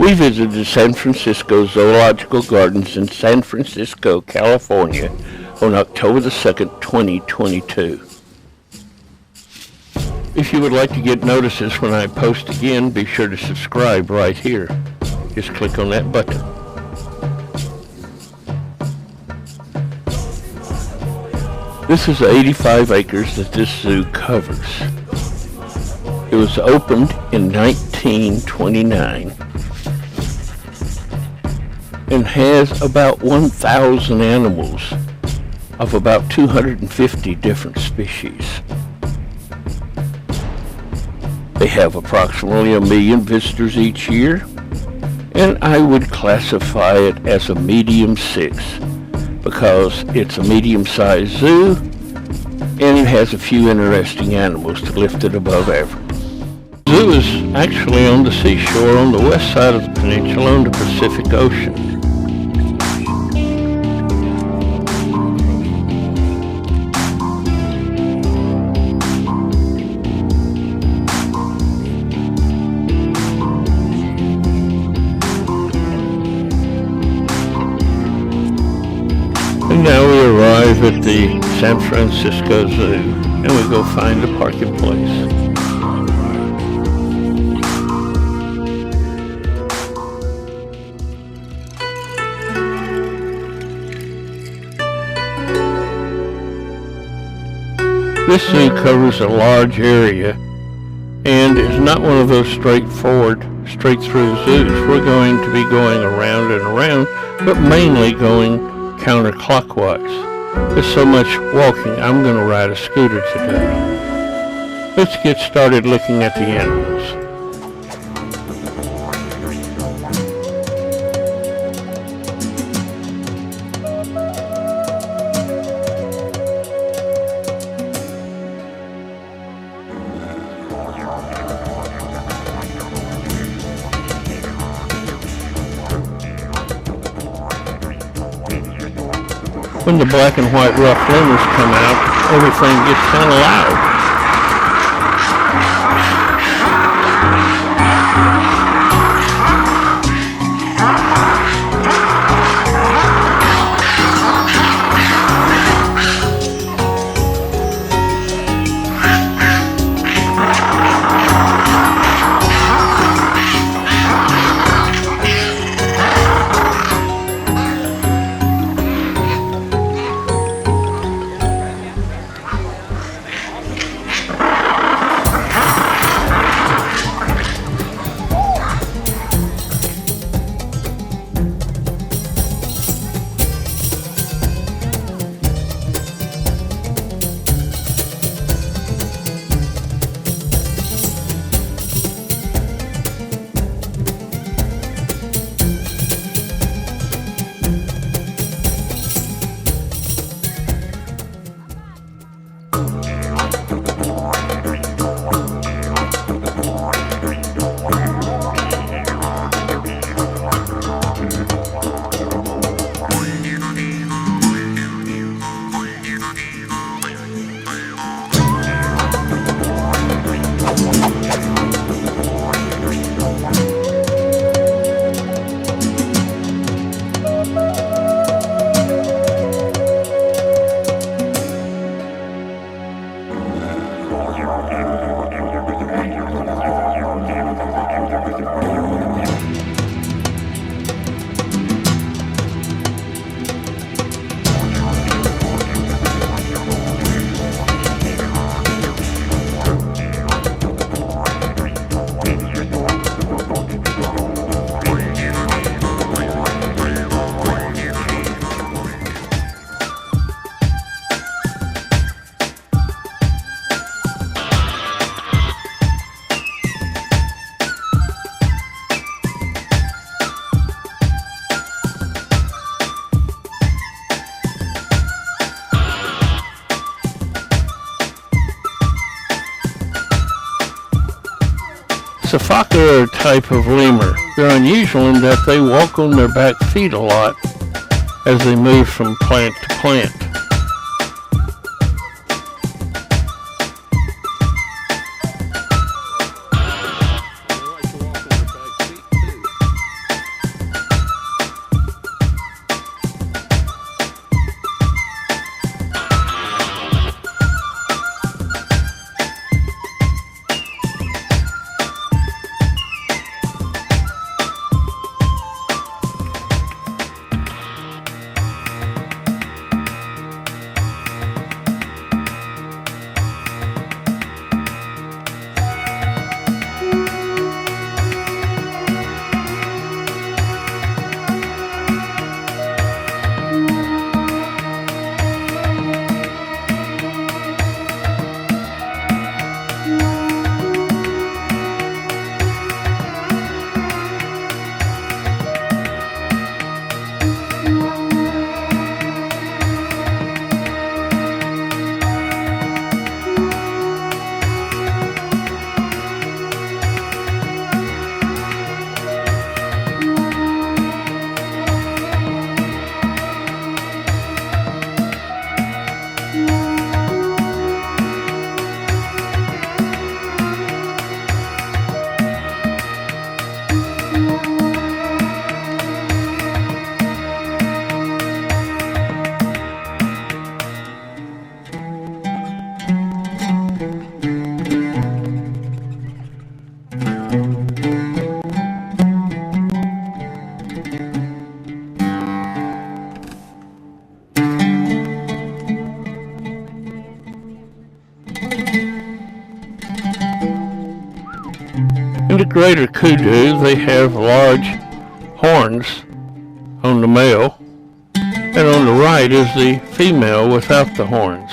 We visited the San Francisco Zoological Gardens in San Francisco, California on October the 2nd, 2022. If you would like to get notices when I post again, be sure to subscribe right here. Just click on that button. This is 85 acres that this zoo covers. It was opened in 1929 and has about 1,000 animals of about 250 different species. They have approximately 1 million visitors each year, and I would classify it as a medium 6 because it's a medium-sized zoo and it has a few interesting animals to lift it above average. The zoo is actually on the seashore on the west side of the peninsula on the Pacific Ocean. And now we arrive at the San Francisco Zoo, and we go find a parking place. This zoo covers a large area and is not one of those straightforward, straight-through zoos. We're going to be going around and around, but mainly going counterclockwise. There's so much walking, I'm going to ride a scooter today. Let's get started looking at the animals. When the black and white rough lemurs come out, everything gets kind of loud. Sifaka are a type of lemur. They're unusual in that they walk on their back feet a lot as they move from plant to plant. greater kudu, they have large horns on the male, and on the right is the female without the horns.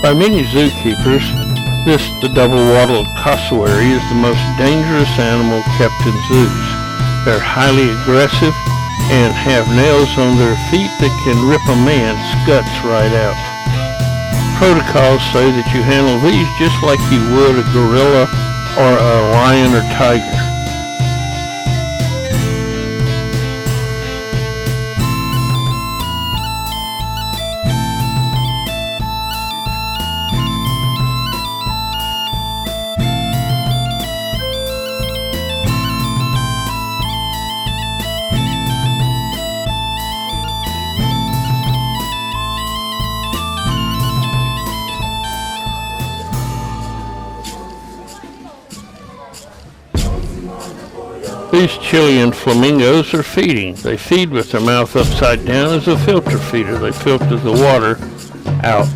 By many zookeepers, the double-wattled cassowary is the most dangerous animal kept in zoos. They're highly aggressive and have nails on their feet that can rip a man's guts right out. Protocols say that you handle these just like you would a gorilla or a lion or tiger. These Chilean flamingos are feeding. They feed with their mouth upside down as a filter feeder. They filter the water out.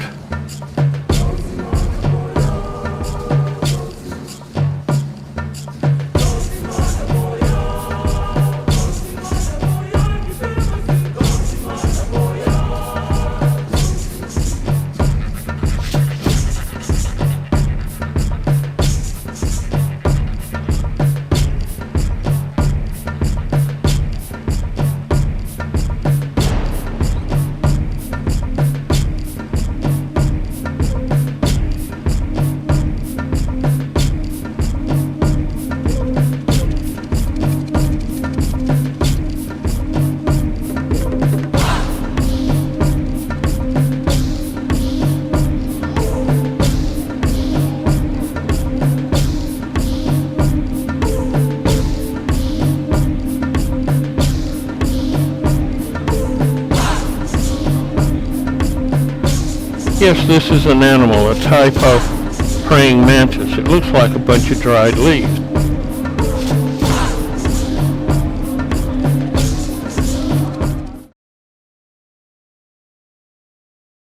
Yes, this is an animal, a type of praying mantis. It looks like a bunch of dried leaves.